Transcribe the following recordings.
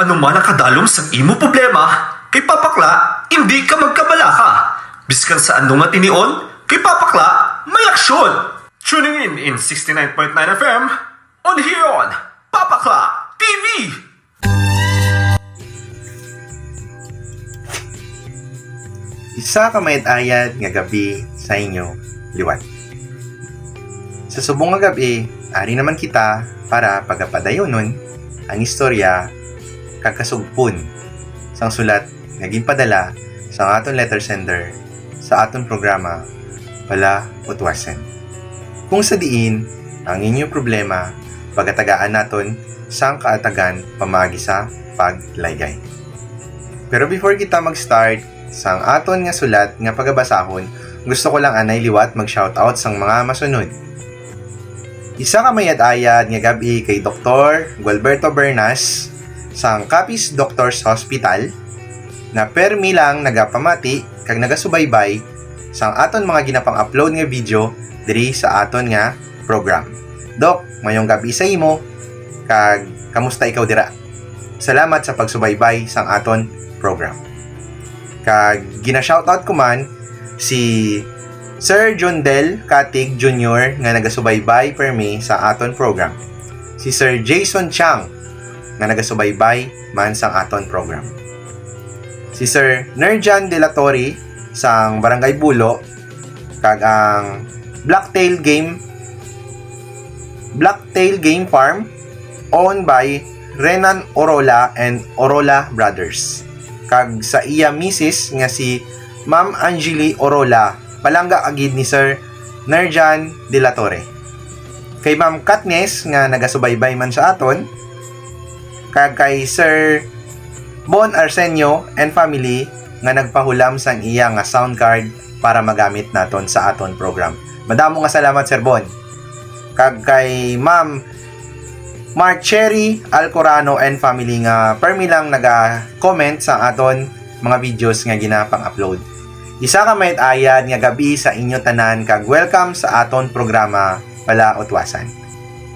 Ano man ang kadalom sa imo problema, kay Papakla, hindi ka magkabala ka. Biskan sa ano nga tinion, kay Papakla, may aksyon. Tuning in 69.9 FM, on here on Papakla TV. Isa ka mayat-ayat nga gabi sa inyo liwat. Sa subong nga gabi, ari naman kita para pagapadayonon ang istorya kagkasugpon sang sulat nga ginpadala sa aton letter sender sa aton programa Pala Utwasen. Kung sa diin ang inyong problema pagatagaan naton sang kaatagan pamagi sa paglaygay. Pero before kita mag-start sang aton nga sulat nga pagabasahon, gusto ko lang anay liwat mag-shoutout sang mga masunod. Isa ka mayad-ayad nga gabi kay Dr. Gualberto Bernas sang Capiz Doctors Hospital na permi lang nagapamati kag nagasubaybay sang aton mga ginapang-upload nga video diri sa aton nga program. Dok, mayong gabi sa imo kag kamusta ikaw dira? Salamat sa pagsubaybay sang aton program. Kag gina-shoutout ko man si Sir John Del Katig Jr. nga nagasubaybay permi sa aton program. Si Sir Jason Chang nga nagasubaybay man sang aton program. Si Sir Nerjan De La Torre sang Barangay Bulo kag ang Blacktail Game Farm owned by Renan Orola and Orola Brothers. Kag sa iya misis nga si Ma'am Angeli Orola, palangga agid ni Sir Nerjan De La Torre. Kay Ma'am Katnes nga nagasubaybay man sa aton, kag kay Sir Bon Arsenio and family nga nagpahulam sang iya nga sound card para magamit naton sa aton program. Madamo nga salamat Sir Bon. Kag kay Ma'am Marchery Alcorano and family nga permi lang naga-comment sa aton mga videos nga ginapang-upload. Isa ka mayat-ayad nga gabi sa inyo tanan kag welcome sa aton programa Pala Utwasan.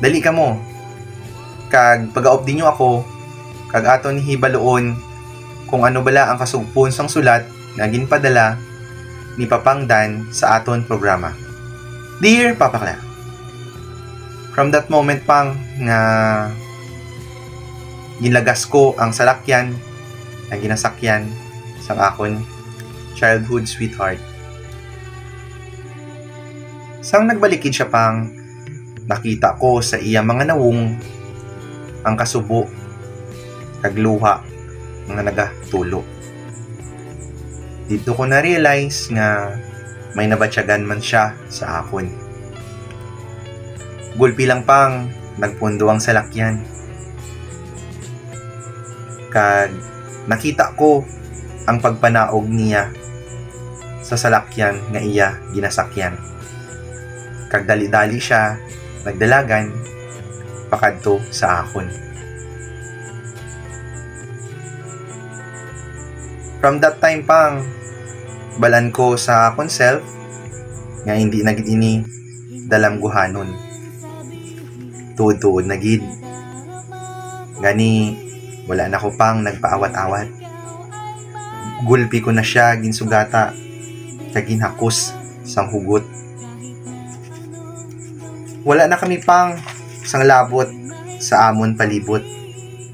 Dali ka mo. Kag pag-aop din nyo ako kag aton hibaloon kung ano bala ang kasugpon sang sulat nga ginpadala ni Papangdan sa aton programa. Dear Papakla, from that moment pang nga ginlagas ko ang salakyan na ginasakyan sang akon childhood sweetheart. Sang nagbalikid siya pang nakita ko sa iya mga nawong ang kasubo kag luha nga nagatulo. Dito ko na-realize nga may nabatyagan man siya sa akon. Gulpi lang pang nagpundo ang salakyan. Kag nakita ko ang pagpanaog niya sa salakyan nga iya ginasakyan. Kag dali-dali siya nagdalagan pakadto sa akon. From that time pang balan ko sa akon self nga hindi nagid ini dalamguhanon. Tuod-tuod na gid. Gani, wala na ko pang nagpaawat-awat. Gulpi ko na siya ginsugata kag ginhakos sang hugot. Wala na kami pang sang labot sa amon palibot.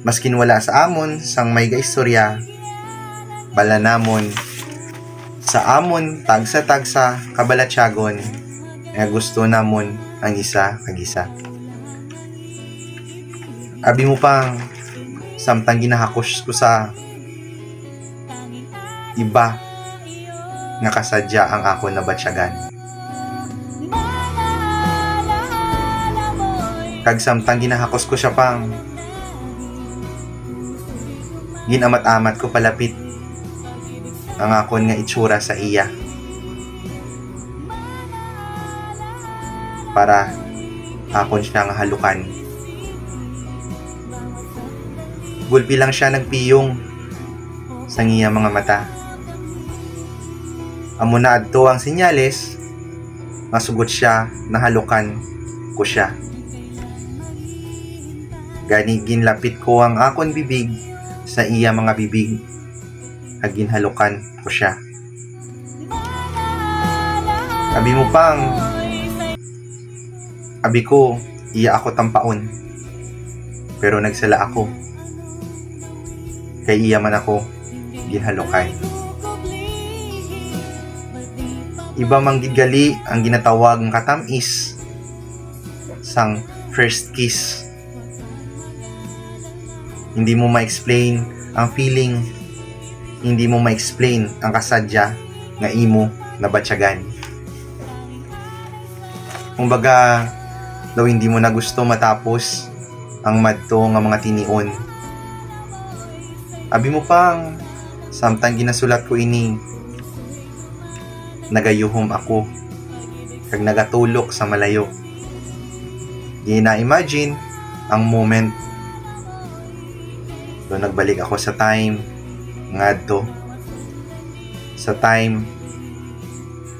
Maskin wala sa amon sang may gaistorya, bala namon sa amon tagsa-tagsa kabalatyagon nga gusto namon ang isa kag isa. Abi mo pang samtang ginahakos ko sa iba nga kasadya ang ako na batsyagan. Kag samtang ginahakos ko siya pang ginamat-amat ko palapit ang akon nga itsura sa iya para akon siya nga halukan. Gulpi lang siya nagpiyong sa iya mga mata. Amo na adto ang senyales, masugot siya na halukan ko siya. Gani ginlapit ko ang akon bibig sa iya mga bibig ag ginhalukan ko siya. Abi mo pang abi ko iya ako tampaon, pero nagsala ako kay iya man ako ginhalukan. Iba mang gigali ang ginatawag ng katamis sang first kiss. Hindi mo ma-explain ang feeling, hindi mo ma-explain ang kasadya nga imo nabatyagan. Kumbaga, daw hindi mo na gusto matapos ang madto nga mga tinion. Abi mo pang, samtang ginasulat ko ini, nagayuhom ako, kag nagatulok sa malayo. Di na-imagine ang moment do nagbalik ako sa time ngadto, sa time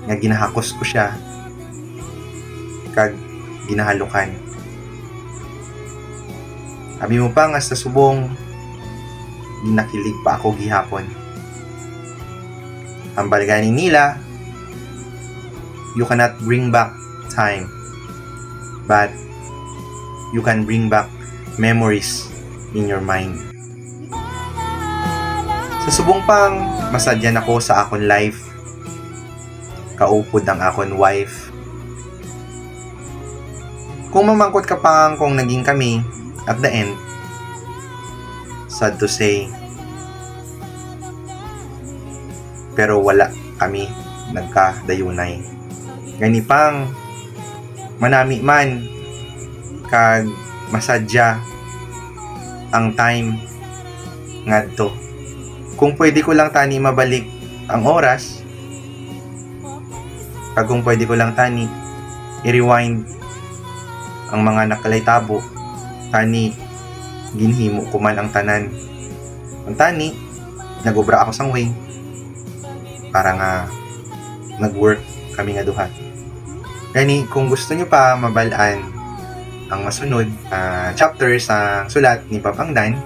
nga ginahakos ko siya kag ginahalukan. Abi mo pa nga sa subong ginakilig pa ako gihapon. Ang balgani nila, you cannot bring back time, but you can bring back memories in your mind. Sa subong pang masadyan ako sa akon life, kaupod ang akon wife. Kung mamangkot ka pang kung naging kami at the end, sad to say, pero wala kami nagkadayunay. Gani pang manami man kag masadya ang time ngadto. Kung pwede ko lang tani mabalik ang oras, kag kung pwede ko lang tani i-rewind ang mga nakalaytabo, tani ginhimo ko man ang tanan. Ang tani nagobra ako sang way para nga nag-work kami nga duha. Gani kung gusto nyo pa mabalaan ang masunod chapter sa sulat ni Papangdan,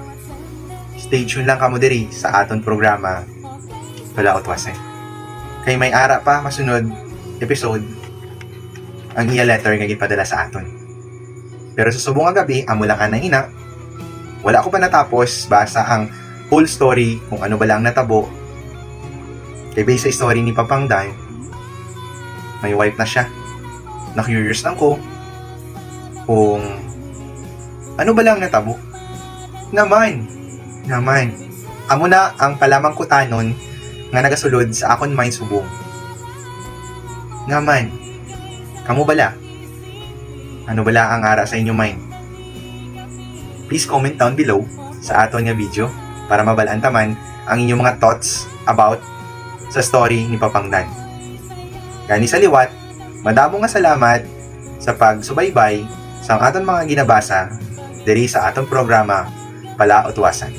stay tuned lang kamo diri sa aton programa Palaot Wasen. Kay may ara pa masunod episode ang iya letter nga gipadala sa aton. Pero sa subong nga gabi, amo lang anang ina, wala ko pa natapos basa ang full story kung ano ba lang natabo. Kay based sa story ni Papangdan, may wife na siya. Na-curious lang ko kung ano ba lang natabo. Naman. Amo na ang palamang kutanon nga nagasulod sa akon mind subong. Naman. Kamo bala? Ano bala ang ara sa inyo mind? Please comment down below sa aton nga video para mabalaan taman ang inyong mga thoughts about sa story ni Papangdan. Gani sa liwat, madamo nga salamat sa pagsubaybay sa aton mga ginabasa diri sa aton programa Palaot Wasen.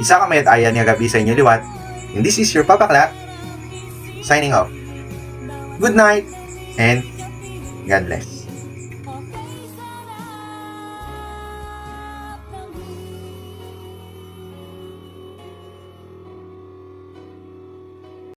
Isa ka mayat ayan nga gabi sa inyo liwat, and this is your Papa Clark signing off. Good night and God bless.